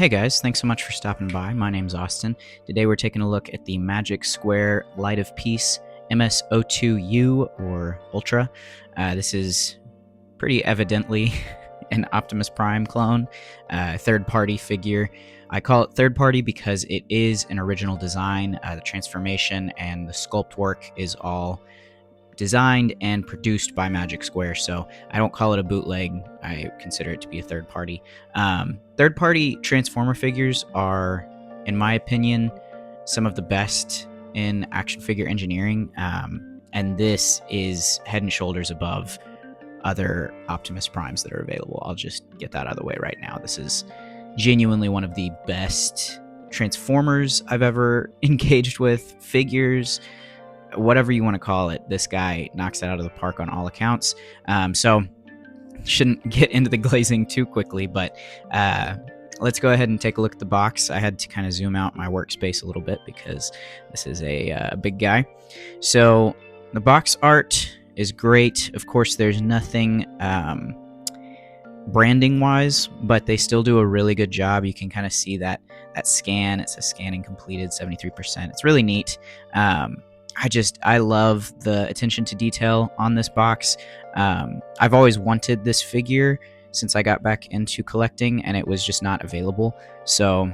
Hey guys, thanks so much for stopping by. My name's Austin. Today we're taking a look at the Magic Square Light of Peace MS-02U or Ultra. This is pretty evidently an Optimus Prime clone, third-party figure. I call it third-party because it is an original design. The transformation and the sculpt work is all designed and produced by Magic Square, so I don't call it a bootleg. I consider it to be a third party. Third-party Transformer figures are, in my opinion, some of the best in action figure engineering, and this is head and shoulders above other Optimus Primes that are available. I'll just get that out of the way right now. This is genuinely one of the best Transformers I've ever engaged with, figures, whatever you want to call it. This guy knocks it out of the park on all accounts. So shouldn't get into the glazing too quickly, but let's go ahead and take a look at the box. I had to kind of zoom out my workspace a little bit because this is a big guy. So the box art is great. Of course, there's nothing branding wise, but they still do a really good job. You can kind of see that scan. It says scanning completed 73%. It's really neat. I love the attention to detail on this box. I've always wanted this figure since I got back into collecting, and it was just not available. So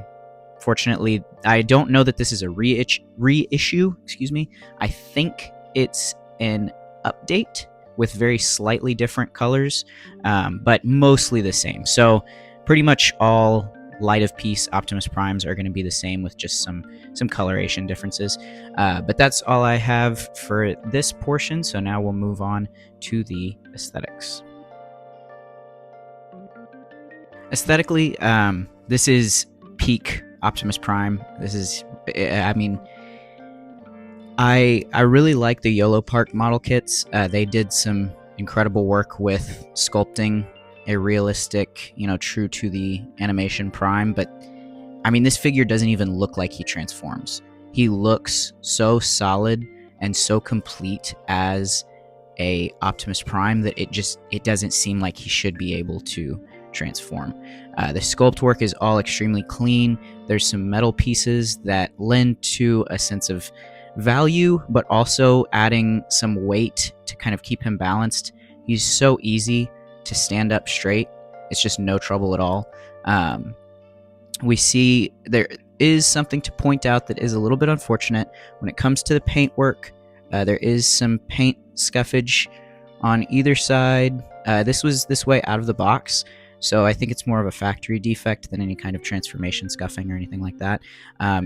fortunately, I don't know that this is a reissue. Excuse me. I think it's an update with very slightly different colors, but mostly the same. So pretty much all Light of Peace Optimus Primes are going to be the same with just some coloration differences. But that's all I have for this portion, so now we'll move on to the aesthetics. Aesthetically, this is peak Optimus Prime. This is, I mean, I really like the YOLO Park model kits. They did some incredible work with sculpting a realistic, true to the animation Prime, but I mean, this figure doesn't even look like he transforms. He looks so solid and so complete as a Optimus Prime that it doesn't seem like he should be able to transform. The sculpt work is all extremely clean. There's some metal pieces that lend to a sense of value, but also adding some weight to kind of keep him balanced. He's so easy to stand up straight. It's just no trouble at all. We see there is something to point out that is a little bit unfortunate when it comes to the paint work. There is some paint scuffage on either side. This was this way out of the box, so I think it's more of a factory defect than any kind of transformation scuffing or anything like that.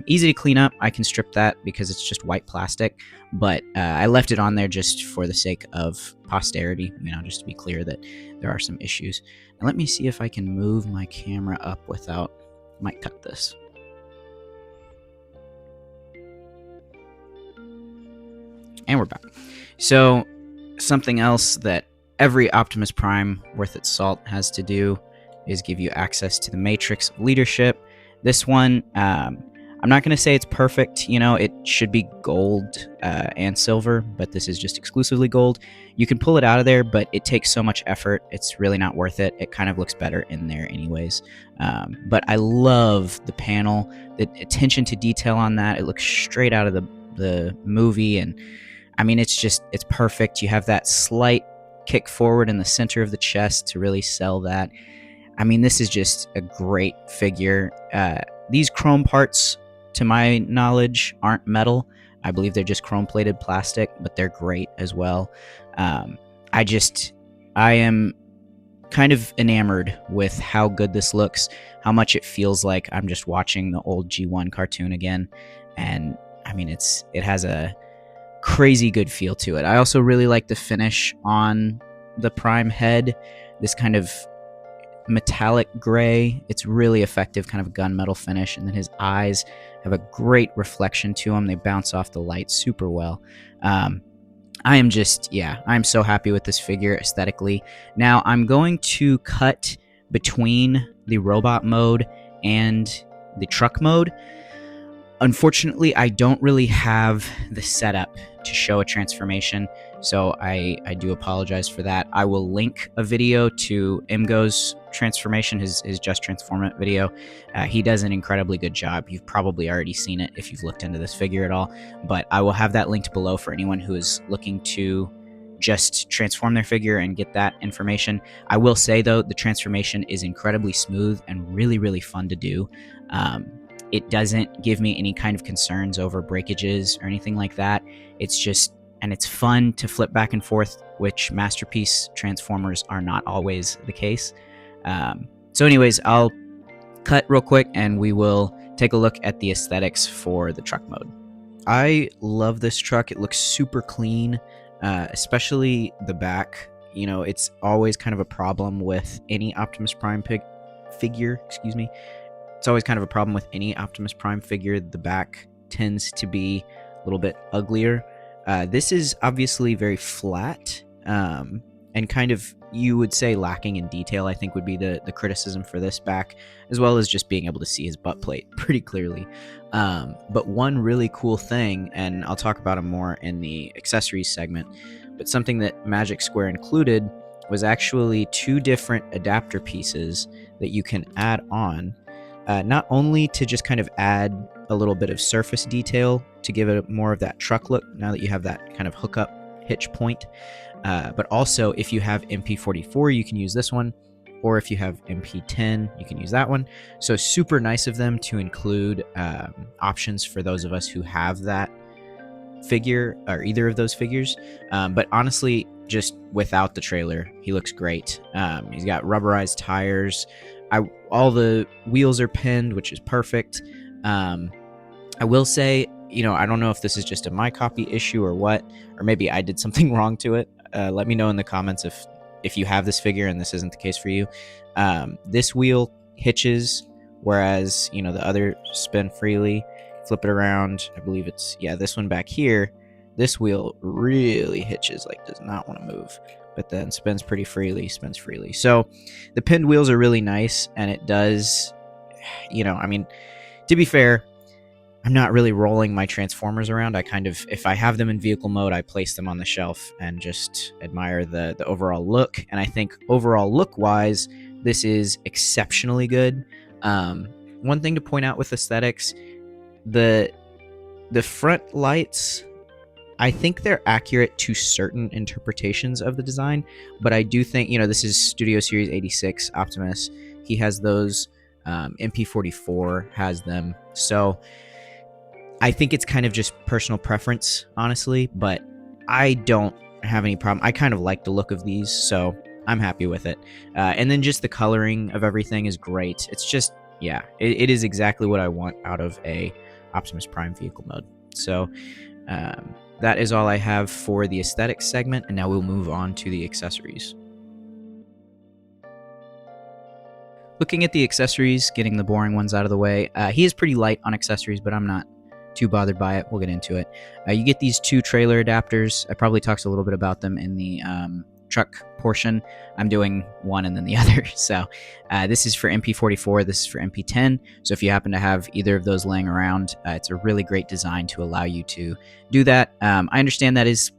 Easy to clean up. I can strip that because it's just white plastic, but I left it on there just for the sake of posterity, just to be clear that there are some issues. And let me see if I can move my camera up without, might cut this. And we're back. So something else that every Optimus Prime worth its salt has to do is give you access to the matrix of leadership. This one, I'm not going to say it's perfect. It should be gold and silver, but this is just exclusively gold. You can pull it out of there, but it takes so much effort. It's really not worth it. It kind of looks better in there anyways. But I love the panel, the attention to detail on that. It looks straight out of the movie, and I mean, it's perfect. You have that slight kick forward in the center of the chest to really sell that. I mean, this is just a great figure. These chrome parts, to my knowledge, aren't metal. I believe they're just chrome-plated plastic, but they're great as well. I am kind of enamored with how good this looks, how much it feels like I'm just watching the old G1 cartoon again. And I mean, it has a crazy good feel to it. I also really like the finish on the Prime head, this kind of metallic gray. It's really effective, kind of gunmetal finish, and then his eyes have a great reflection to them. They bounce off the light super well. I'm so happy with this figure aesthetically. Now I'm going to cut between the robot mode and the truck mode. Unfortunately, I don't really have the setup to show a transformation, so I do apologize for that. I will link a video to Imgo's transformation, his Just Transform It video. He does an incredibly good job. You've probably already seen it if you've looked into this figure at all, but I will have that linked below for anyone who is looking to just transform their figure and get that information. I will say, though, the transformation is incredibly smooth and really, really fun to do. It doesn't give me any kind of concerns over breakages or anything like that. It's just, and it's fun to flip back and forth, which Masterpiece Transformers are not always the case. So anyways, I'll cut real quick and we will take a look at the aesthetics for the truck mode. I love this truck. It looks super clean, especially the back. You know, it's always kind of a problem with any Optimus Prime figure, excuse me. It's always kind of a problem with any Optimus Prime figure. The back tends to be a little bit uglier. This is obviously very flat, and kind of, you would say, lacking in detail, I think would be the criticism for this back, as well as just being able to see his butt plate pretty clearly. But one really cool thing, and I'll talk about it more in the accessories segment, but something that Magic Square included was actually 2 different adapter pieces that you can add on. Not only to just kind of add a little bit of surface detail to give it more of that truck look, now that you have that kind of hookup hitch point, but also if you have MP44, you can use this one, or if you have MP10, you can use that one. So super nice of them to include options for those of us who have that figure, or either of those figures. But honestly, just without the trailer, he looks great. He's got rubberized tires. All the wheels are pinned, which is perfect. I will say, you know, I don't know if this is just a my copy issue or what, or maybe I did something wrong to it. Let me know in the comments if you have this figure and this isn't the case for you. This wheel hitches, whereas, you know, the other spin freely. Flip it around. I believe it's, yeah, this one back here. This wheel really hitches, like does not want to move, but then spins pretty freely, spins freely. So the pinned wheels are really nice, and it does, you know, I mean, to be fair, I'm not really rolling my Transformers around. I kind of, if I have them in vehicle mode, I place them on the shelf and just admire the overall look. And I think overall look-wise, this is exceptionally good. One thing to point out with aesthetics, the front lights, I think they're accurate to certain interpretations of the design, but I do think, you know, this is Studio Series 86 Optimus. He has those. MP44 has them. So I think it's kind of just personal preference, honestly, but I don't have any problem. I kind of like the look of these, so I'm happy with it. And then just the coloring of everything is great. It's just, yeah, it is exactly what I want out of a Optimus Prime vehicle mode. So that is all I have for the aesthetics segment, and now we'll move on to the accessories. Looking at the accessories, getting the boring ones out of the way, he is pretty light on accessories, but I'm not too bothered by it. We'll get into it. You get these 2 trailer adapters. I probably talked a little bit about them in the truck portion. I'm doing one and then the other. So this is for MP44, this is for MP10. So if you happen to have either of those laying around, it's a really great design to allow you to do that. I understand that is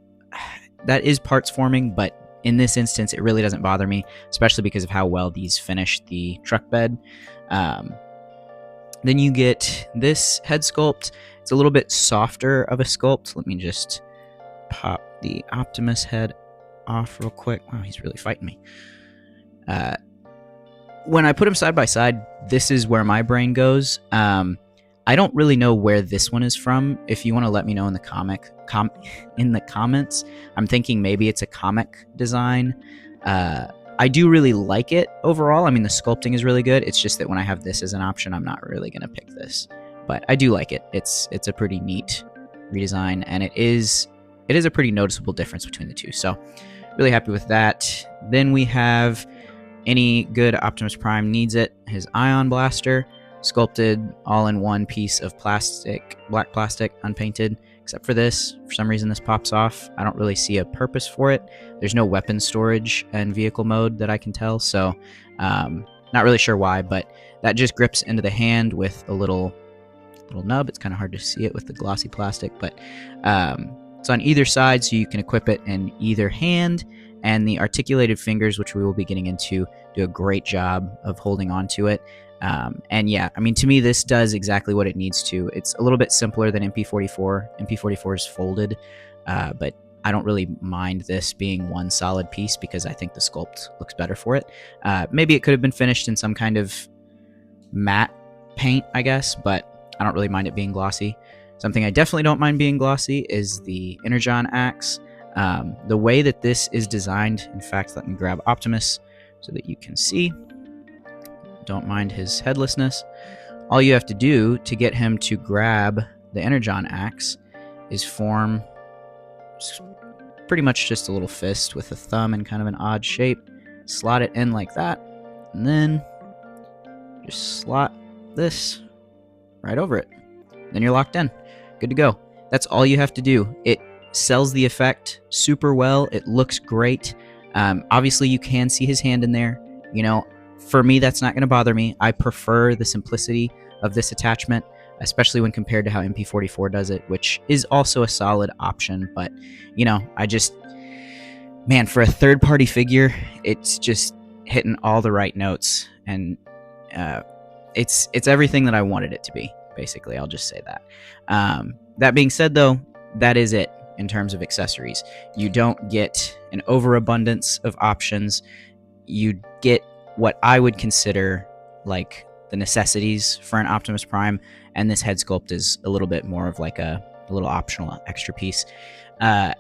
parts forming, but in this instance, it really doesn't bother me, especially because of how well these finish the truck bed. Then you get this head sculpt. It's a little bit softer of a sculpt. Let me just pop the Optimus head off real quick. Wow, he's really fighting me. When I put them side by side, this is where my brain goes. I don't really know where this one is from. If you want to let me know in the in the comments, I'm thinking maybe it's a comic design. I do really like it overall. I mean, the sculpting is really good. It's just that when I have this as an option, I'm not really going to pick this. But I do like it. It's a pretty neat redesign, and it is a pretty noticeable difference between the two. So really happy with that. Then we have, any good Optimus Prime needs it, his ion blaster, sculpted all in one piece of plastic, black plastic, unpainted. Except for this, for some reason this pops off. I don't really see a purpose for it. There's no weapon storage in vehicle mode that I can tell, so not really sure why, but that just grips into the hand with a little little nub. It's kind of hard to see it with the glossy plastic, but it's on either side, so you can equip it in either hand. And the articulated fingers, which we will be getting into, do a great job of holding on to it. And yeah, I mean, to me, this does exactly what it needs to. It's a little bit simpler than MP44. MP44 is folded, but I don't really mind this being one solid piece because I think the sculpt looks better for it. Maybe it could have been finished in some kind of matte paint, I guess, but I don't really mind it being glossy. Something I definitely don't mind being glossy is the Energon axe. The way that this is designed, in fact, let me grab Optimus so that you can see. Don't mind his headlessness. All you have to do to get him to grab the Energon axe is form pretty much just a little fist with a thumb in kind of an odd shape. Slot it in like that, and then just slot this right over it. Then you're locked in. Good to go. That's all you have to do. It sells the effect super well. It looks great. Obviously, you can see his hand in there. You know, for me, that's not going to bother me. I prefer the simplicity of this attachment, especially when compared to how MP44 does it, which is also a solid option. But, you know, man, for a third-party figure, it's just hitting all the right notes, and it's everything that I wanted it to be, basically. I'll just say that. That being said, though, that is it in terms of accessories. You don't get an overabundance of options. You get what I would consider like the necessities for an Optimus Prime, and this head sculpt is a little bit more of like a little optional extra piece. I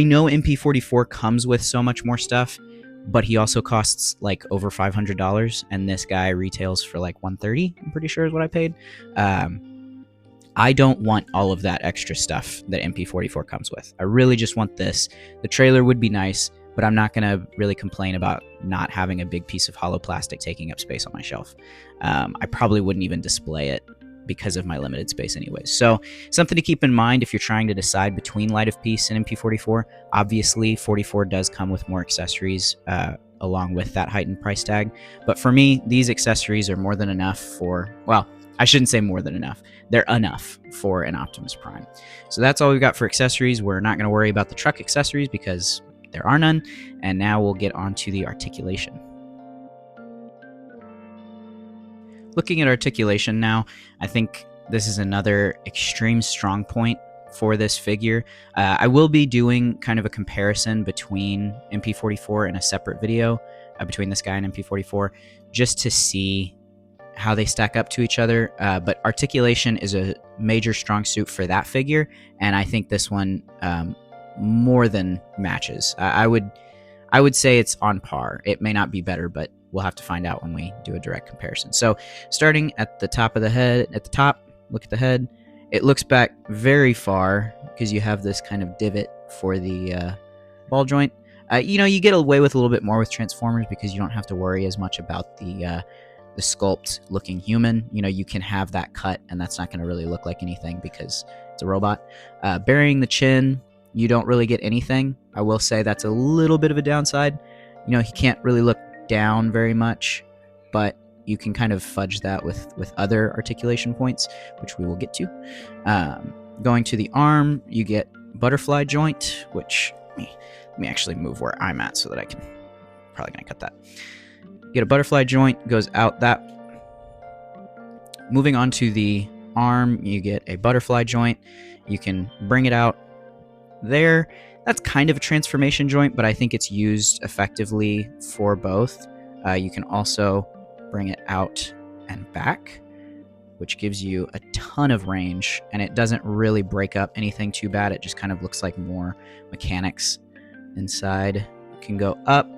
know MP44 comes with so much more stuff, but he also costs like over $500, and this guy retails for like $130, I'm pretty sure is what I paid. I don't want all of that extra stuff that MP44 comes with. I really just want this. The trailer would be nice, but I'm not going to really complain about not having a big piece of hollow plastic taking up space on my shelf. I probably wouldn't even display it because of my limited space anyways. So something to keep in mind if you're trying to decide between Light of Peace and MP44. Obviously, 44 does come with more accessories along with that heightened price tag. But for me, these accessories are more than enough for, well, I shouldn't say more than enough. They're enough for an Optimus Prime. So that's all we've got for accessories. We're not going to worry about the truck accessories because there are none. And now we'll get on to the articulation. Looking at articulation now, I think this is another extreme strong point for this figure. I will be doing kind of a comparison between MP44 in a separate video, between this guy and MP44, just to see how they stack up to each other. But articulation is a major strong suit for that figure, and I think this one more than matches. I would say it's on par. It may not be better, but we'll have to find out when we do a direct comparison. So starting at the top of the head, at the top, look at the head. It looks back very far because you have this kind of divot for the ball joint. You know, you get away with a little bit more with Transformers because you don't have to worry as much about the sculpt looking human. You know, you can have that cut and that's not going to really look like anything because it's a robot. Burying the chin, you don't really get anything. I will say that's a little bit of a downside. You know, he can't really look down very much, but you can kind of fudge that with other articulation points, which we will get to. Going to the arm, you get butterfly joint, which let me actually move where I'm at so that I can, probably gonna cut that. Get a butterfly joint, goes out that. Moving on to the arm, you get a butterfly joint. You can bring it out there. That's kind of a transformation joint, but I think it's used effectively for both. You can also bring it out and back, which gives you a ton of range, and it doesn't really break up anything too bad. It just kind of looks like more mechanics inside. You can go up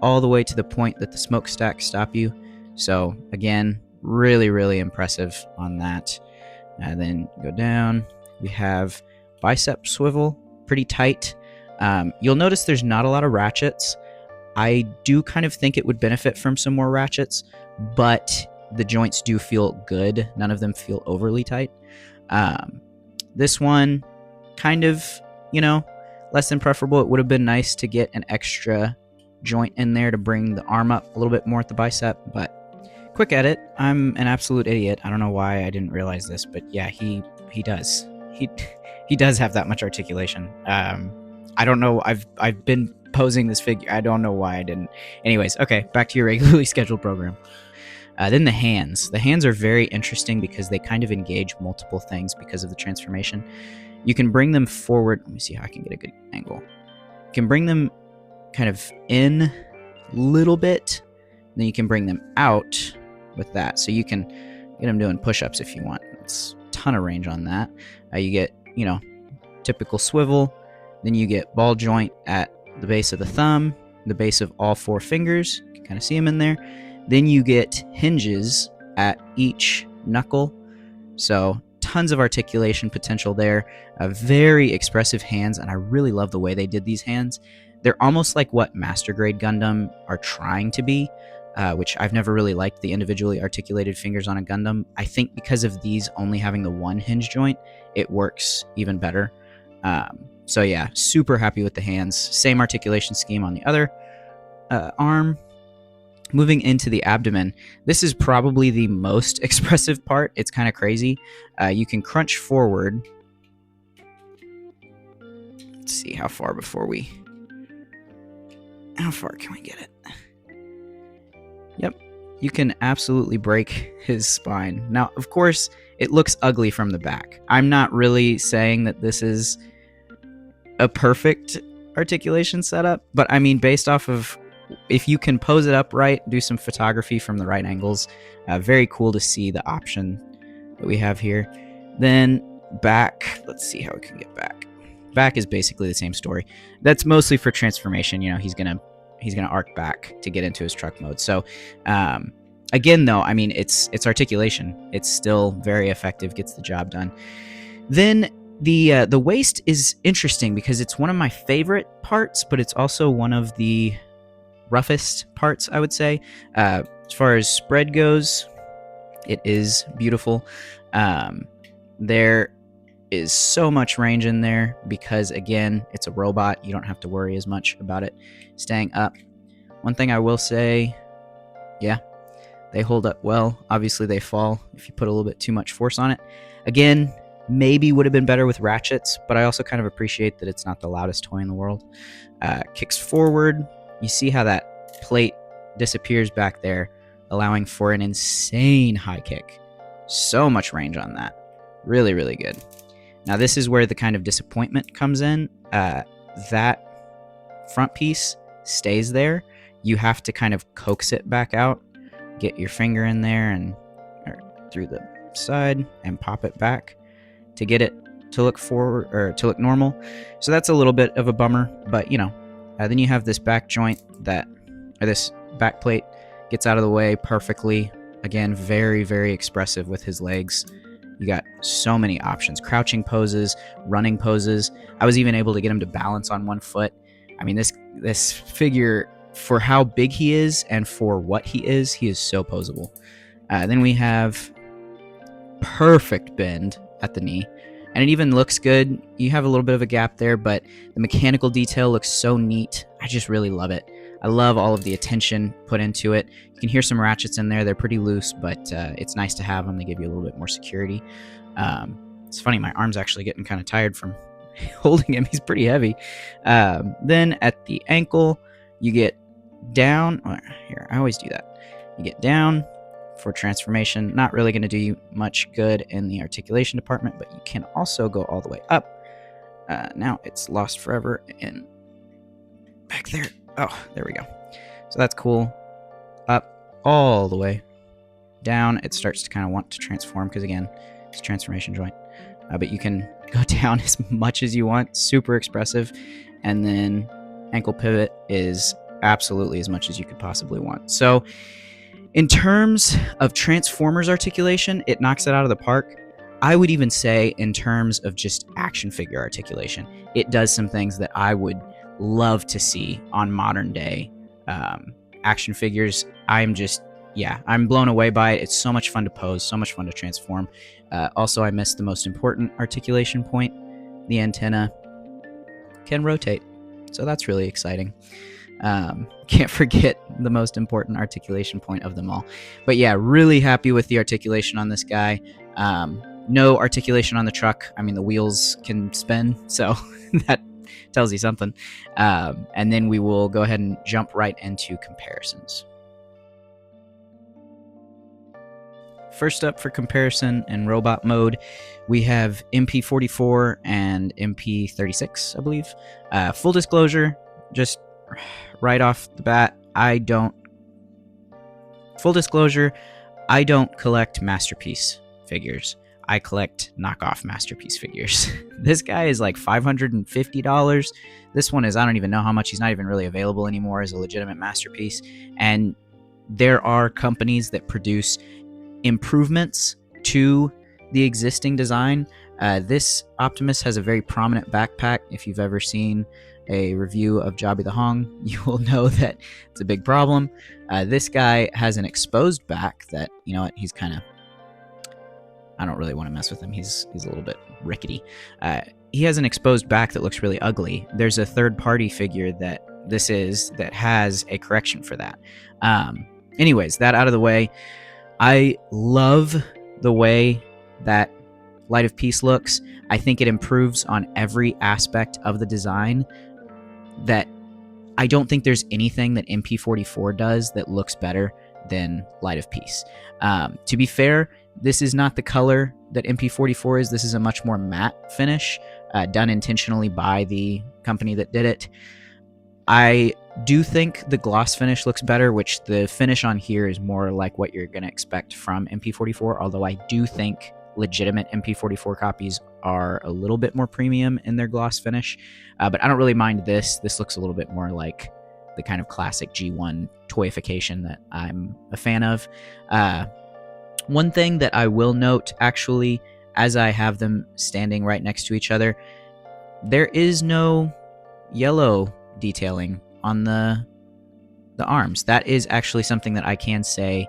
all the way to the point that the smokestacks stop you. So again, really, really impressive on that. And then go down. We have bicep swivel, pretty tight. You'll notice there's not a lot of ratchets. I do kind of think it would benefit from some more ratchets, but the joints do feel good. None of them feel overly tight. This one, kind of, you know, less than preferable. It would have been nice to get an extra joint in there to bring the arm up a little bit more at the bicep, but quick edit. I'm an absolute idiot. I don't know why I didn't realize this, but yeah, he does. He does have that much articulation. I don't know. I've been posing this figure. I don't know why I didn't. Anyways, okay, back to your regularly scheduled program. Then the hands. The hands are very interesting because they kind of engage multiple things because of the transformation. You can bring them forward. Let me see how I can get a good angle. You can bring them kind of in a little bit. Then you can bring them out with that. So you can get them doing push-ups if you want. It's a ton of range on that. You get, typical swivel. Then you get ball joint at the base of the thumb, the base of all 4 fingers. You can kind of see them in there. Then you get hinges at each knuckle. So tons of articulation potential there. Very expressive hands, and I really love the way they did these hands. They're almost like what Master Grade Gundam are trying to be, which I've never really liked the individually articulated fingers on a Gundam. I think because of these only having the one hinge joint, it works even better. So yeah, super happy with the hands. Same articulation scheme on the other arm. Moving into the abdomen, this is probably the most expressive part. It's kind of crazy. You can crunch forward. Let's see how far before we... How far can we get it? Yep. You can absolutely break his spine. Now, of course, it looks ugly from the back. I'm not really saying that this is a perfect articulation setup, but I mean, based off of if you can pose it up right, do some photography from the right angles, very cool to see the option that we have here. Then back, let's see how we can get back. Back is basically the same story. That's mostly for transformation. He's gonna arc back to get into his truck mode. So again, though, I mean, it's articulation. It's still very effective, gets the job done. Then the waist is interesting because it's one of my favorite parts, but it's also one of the roughest parts, I would say. As far as spread goes, it is beautiful. There is so much range in there because, again, it's a robot. You don't have to worry as much about it staying up. One thing I will say, yeah, they hold up well. Obviously, they fall if you put a little bit too much force on it. Again, maybe would have been better with ratchets, but I also kind of appreciate that it's not the loudest toy in the world. Kicks forward. You see how that plate disappears back there, allowing for an insane high kick. So much range on that. Really, really good. Now, this is where the kind of disappointment comes in. That front piece stays there. You have to kind of coax it back out, get your finger in there and through the side and pop it back to get it to look forward or to look normal. So that's a little bit of a bummer, but then you have this back joint this back plate gets out of the way perfectly. Again, very, very expressive with his legs. You got so many options. Crouching poses, running poses. I was even able to get him to balance on one foot. I mean, this figure, for how big he is and for what he is so posable. Then we have perfect bend at the knee. And it even looks good. You have a little bit of a gap there, but the mechanical detail looks so neat. I just really love it. I love all of the attention put into it. You can hear some ratchets in there. They're pretty loose, but it's nice to have them. They give you a little bit more security. It's funny, my arm's actually getting kind of tired from holding him. He's pretty heavy. Then at the ankle, you get down. Here, I always do that. You get down for transformation. Not really going to do you much good in the articulation department, but you can also go all the way up. Now it's lost forever and back there. Oh, there we go. So that's cool. Up all the way. Down, it starts to kind of want to transform because, again, it's a transformation joint. But you can go down as much as you want. Super expressive. And then ankle pivot is absolutely as much as you could possibly want. So in terms of Transformers articulation, it knocks it out of the park. I would even say in terms of just action figure articulation, it does some things that I would love to see on modern day action figures. I'm blown away by it. It's so much fun to pose, so much fun to transform. Also, I missed the most important articulation point. The antenna can rotate, so that's really exciting. Can't forget the most important articulation point of them all. But yeah, really happy with the articulation on this guy. No articulation on the truck. I mean, the wheels can spin, so that tells you something. And then we will go ahead and jump right into comparisons. First up for comparison in robot mode, we have MP44 and MP36, I believe. Full disclosure, just right off the bat, Full disclosure, I don't collect Masterpiece figures. I collect knockoff Masterpiece figures. This guy is like $550. This one is, I don't even know how much. He's not even really available anymore as a legitimate Masterpiece. And there are companies that produce improvements to the existing design. This Optimus has a very prominent backpack. If you've ever seen a review of Jobby the Hong, you will know that it's a big problem. This guy has an exposed back that, you know what, he's kind of, I don't really want to mess with him. He's a little bit rickety. He has an exposed back that looks really ugly. There's a third-party figure that that has a correction for that. Anyways, that out of the way, I love the way that Light of Peace looks. I think it improves on every aspect of the design. That I don't think there's anything that MP44 does that looks better than Light of Peace. To be fair, this is not the color that MP44 is. This is a much more matte finish, done intentionally by the company that did it. I do think the gloss finish looks better, which the finish on here is more like what you're going to expect from MP44, although I do think legitimate MP44 copies are a little bit more premium in their gloss finish. But I don't really mind this. This looks a little bit more like the kind of classic G1 toyification that I'm a fan of. One thing that I will note, actually, as I have them standing right next to each other, there is no yellow detailing on the arms. That is actually something that I can say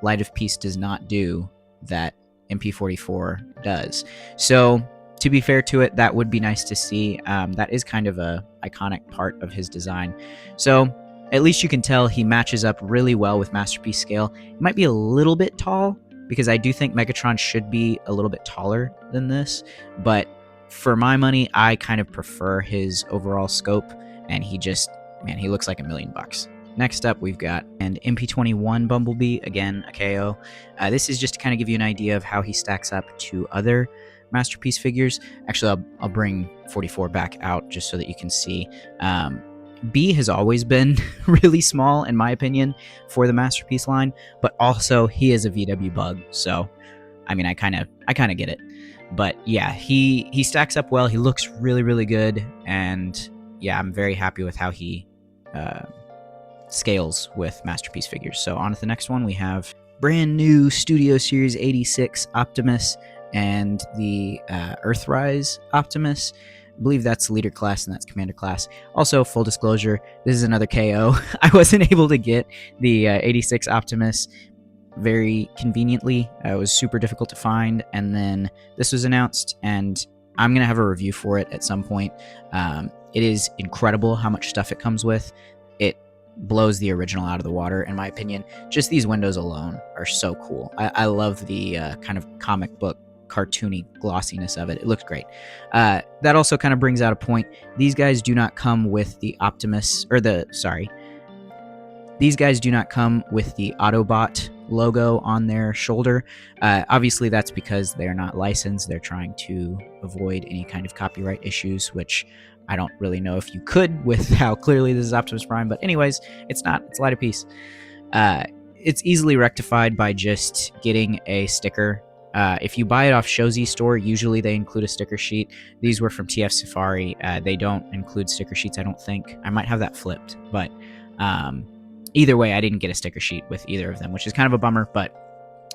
Light of Peace does not do that MP44 does. So, to be fair to it, that would be nice to see. That is kind of a iconic part of his design. So, at least you can tell he matches up really well with Masterpiece scale. He might be a little bit tall, because I do think Megatron should be a little bit taller than this, but for my money, I kind of prefer his overall scope, and he just, man, he looks like $1 million. Next up, we've got an MP21 Bumblebee, again, a KO. This is just to kind of give you an idea of how he stacks up to other Masterpiece figures. Actually, I'll bring 44 back out just so that you can see. B has always been really small, in my opinion, for the Masterpiece line, but also he is a VW bug, so, I mean, I kind of get it. But yeah, he stacks up well. He looks really, really good, and yeah, I'm very happy with how he scales with Masterpiece figures. So on to the next one, we have brand new Studio Series 86 Optimus and the Earthrise Optimus. I believe that's leader class and that's commander class. Also, full disclosure, this is another KO. I wasn't able to get the 86 Optimus very conveniently. It was super difficult to find, and then this was announced, and I'm going to have a review for it at some point. It is incredible how much stuff it comes with. It blows the original out of the water, in my opinion. Just these windows alone are so cool. I love the kind of comic book cartoony glossiness of it. It looks great. That also kind of brings out a point. These guys do not come with the Optimus, or these guys do not come with the Autobot logo on their shoulder. Obviously, that's because they're not licensed. They're trying to avoid any kind of copyright issues, which I don't really know if you could with how clearly this is Optimus Prime. But anyways, it's not. It's Light of Peace. It's easily rectified by just getting a sticker. If you buy it off Shozi store, usually they include a sticker sheet. These were from TF Safari. They don't include sticker sheets, I don't think. I might have that flipped, but either way, I didn't get a sticker sheet with either of them, which is kind of a bummer, but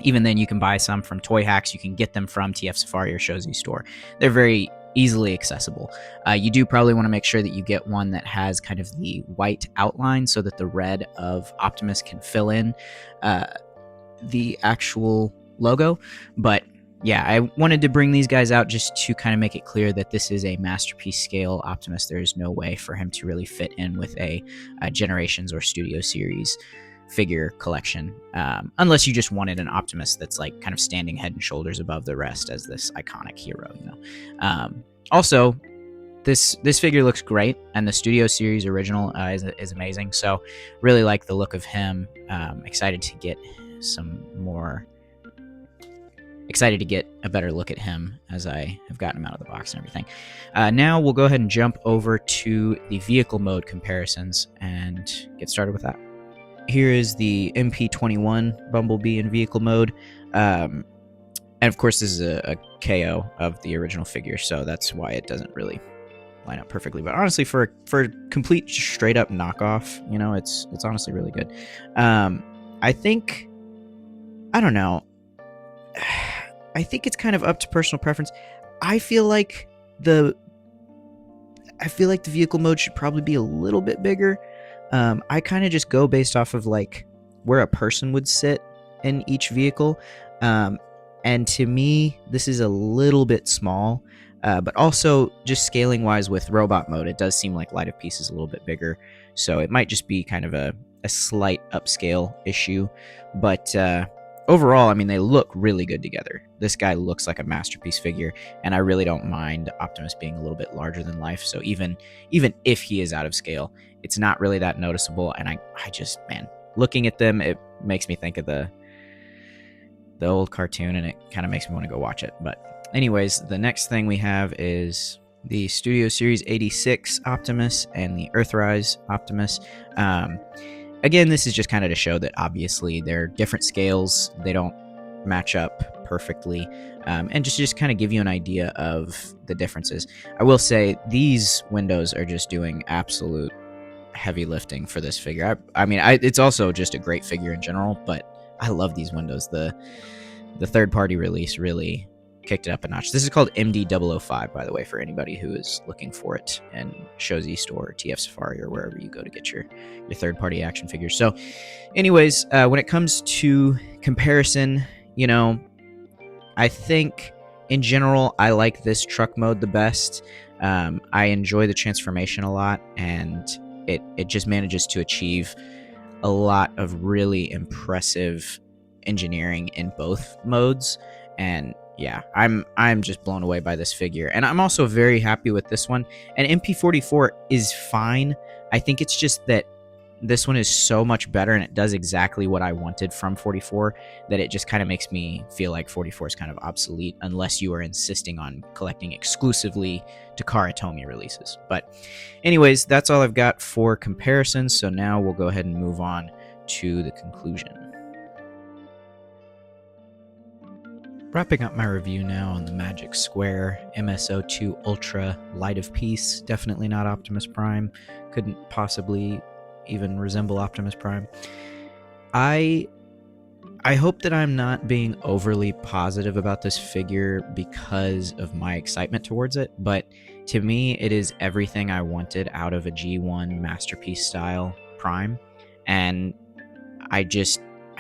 even then, you can buy some from Toy Hacks. You can get them from TF Safari or Shozi store. They're very easily accessible. You do probably want to make sure that you get one that has kind of the white outline so that the red of Optimus can fill in the actual logo, but yeah, I wanted to bring these guys out just to kind of make it clear that this is a masterpiece scale Optimus. There is no way for him to really fit in with a Generations or Studio Series figure collection, unless you just wanted an Optimus that's like kind of standing head and shoulders above the rest as this iconic hero, you know. Also, this figure looks great, and the Studio Series original is amazing. So, really like the look of him. Excited to get a better look at him as I have gotten him out of the box and everything. Now we'll go ahead and jump over to the vehicle mode comparisons and get started with that. Here is the MP21 Bumblebee in vehicle mode. And of course, this is a KO of the original figure, so that's why it doesn't really line up perfectly. But honestly, for a complete straight up knockoff, you know, it's honestly really good. I think, I don't know. I think it's kind of up to personal preference. I feel like the vehicle mode should probably be a little bit bigger. I kind of just go based off of like where a person would sit in each vehicle. And to me, this is a little bit small. But also, just scaling wise with robot mode, it does seem like Light of Peace is a little bit bigger. So it might just be kind of a slight upscale issue. But overall, I mean, they look really good together. This guy looks like a masterpiece figure, and I really don't mind Optimus being a little bit larger than life. So even if he is out of scale, it's not really that noticeable. And I just, man, looking at them, it makes me think of the old cartoon, and it kind of makes me want to go watch it. But anyways, the next thing we have is the Studio Series 86 Optimus and the Earthrise Optimus. Again, this is just kind of to show that obviously they're different scales. They don't match up perfectly. And just kind of give you an idea of the differences. I will say these windows are just doing absolute heavy lifting for this figure. I mean, it's also just a great figure in general, but I love these windows. The third-party release really kicked it up a notch. This is called MD-005, by the way, for anybody who is looking for it in Shozi Store or TF Safari or wherever you go to get your third-party action figures. So anyways, when it comes to comparison, you know, I think in general I like this truck mode the best. I enjoy the transformation a lot, and it just manages to achieve a lot of really impressive engineering in both modes. And yeah, I'm just blown away by this figure, and I'm also very happy with this one. And MP44 is fine. I think it's just that this one is so much better, and it does exactly what I wanted from 44, that it just kind of makes me feel like 44 is kind of obsolete unless you are insisting on collecting exclusively Takara Tomy releases. But anyways, that's all I've got for comparisons, so now we'll go ahead and move on to the conclusion. Wrapping up my review now on the Magic Square MS-02 Ultra Light of Peace. Definitely not Optimus Prime. Couldn't possibly even resemble Optimus Prime. I hope that I'm not being overly positive about this figure because of my excitement towards it, but to me, it is everything I wanted out of a G1 masterpiece style Prime. And I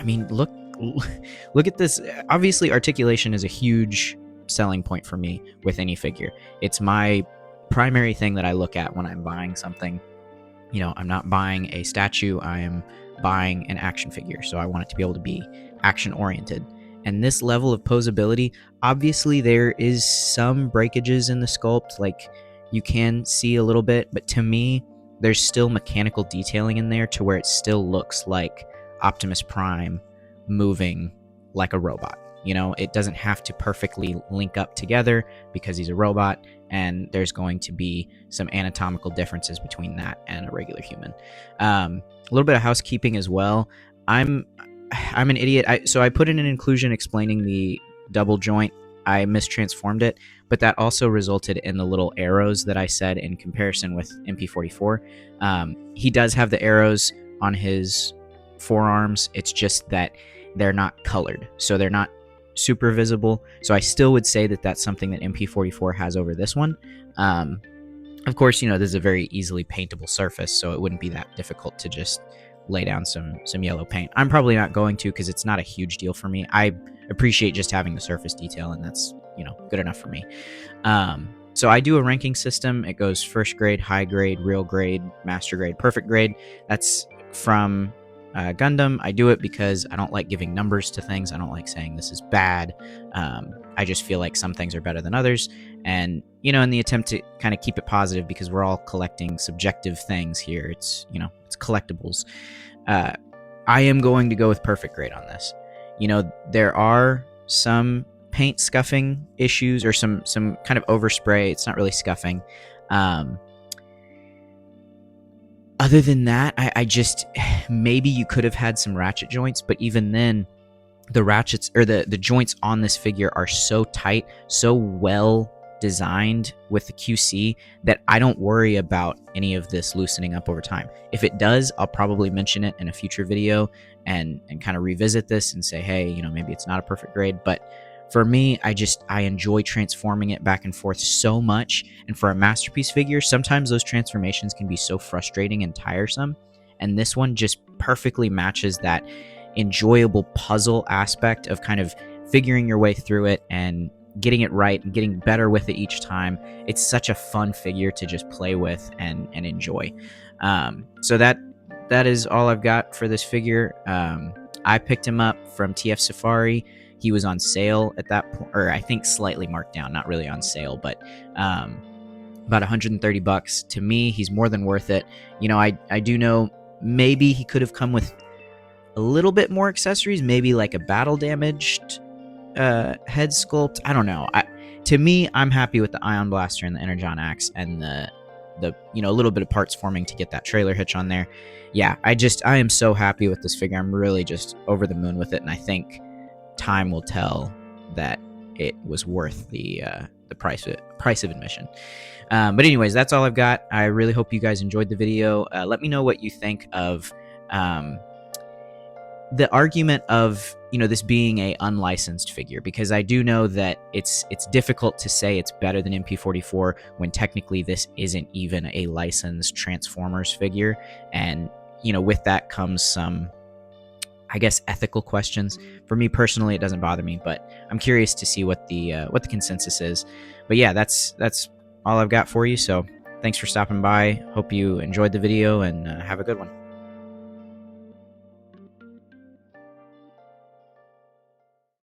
mean, look at this. Obviously, articulation is a huge selling point for me with any figure. It's my primary thing that I look at when I'm buying something. You know, I'm not buying a statue, I am buying an action figure, so I want it to be able to be action-oriented. And this level of posability, obviously there is some breakages in the sculpt, like you can see a little bit, but to me, there's still mechanical detailing in there to where it still looks like Optimus Prime moving like a robot. You know, it doesn't have to perfectly link up together because he's a robot, and there's going to be some anatomical differences between that and a regular human. A little bit of housekeeping as well. I'm an idiot. So I put in an inclusion explaining the double joint. I mistransformed it, but that also resulted in the little arrows that I said in comparison with MP44. He does have the arrows on his forearms. It's just that they're not colored, so they're not super visible. So I still would say that that's something that MP44 has over this one. Of course, you know, this is a very easily paintable surface, so it wouldn't be that difficult to just lay down some yellow paint. I'm probably not going to, because it's not a huge deal for me. I appreciate just having the surface detail, and that's, you know, good enough for me. So I do a ranking system. It goes first grade, high grade, real grade, master grade, perfect grade. That's from Gundam. I do it because I don't like giving numbers to things. I don't like saying this is bad. I just feel like some things are better than others. And, you know, in the attempt to kind of keep it positive, because we're all collecting subjective things here. It's, you know, it's collectibles. I am going to go with perfect grade on this. You know, there are some paint scuffing issues or some kind of overspray. It's not really scuffing. Other than that, I just, maybe you could have had some ratchet joints, but even then, the ratchets or the joints on this figure are so tight, so well designed with the QC that I don't worry about any of this loosening up over time. If it does, I'll probably mention it in a future video and kind of revisit this and say, hey, you know, maybe it's not a perfect grade. But for me, I enjoy transforming it back and forth so much. And for a masterpiece figure, sometimes those transformations can be so frustrating and tiresome. And this one just perfectly matches that enjoyable puzzle aspect of kind of figuring your way through it and getting it right and getting better with it each time. It's such a fun figure to just play with and enjoy. So that is all I've got for this figure. I picked him up from TF Safari. He was on sale at that point, or I think slightly marked down, not really on sale, but about $130. To me, he's more than worth it. You know, I do know maybe he could have come with a little bit more accessories, maybe like a battle damaged head sculpt. I don't know. To me, I'm happy with the Ion Blaster and the Energon Axe and the you know, a little bit of parts forming to get that trailer hitch on there. Yeah, I am so happy with this figure. I'm really just over the moon with it, and I think time will tell that it was worth the price of admission. But anyways, that's all I've got. I really hope you guys enjoyed the video. Let me know what you think of the argument of, you know, this being a unlicensed figure, because I do know that it's difficult to say it's better than MP44 when technically this isn't even a licensed Transformers figure. And, you know, with that comes some, I guess, ethical questions. For me personally, it doesn't bother me, but I'm curious to see what the consensus is. But yeah, that's all I've got for you. So thanks for stopping by. Hope you enjoyed the video, and have a good one.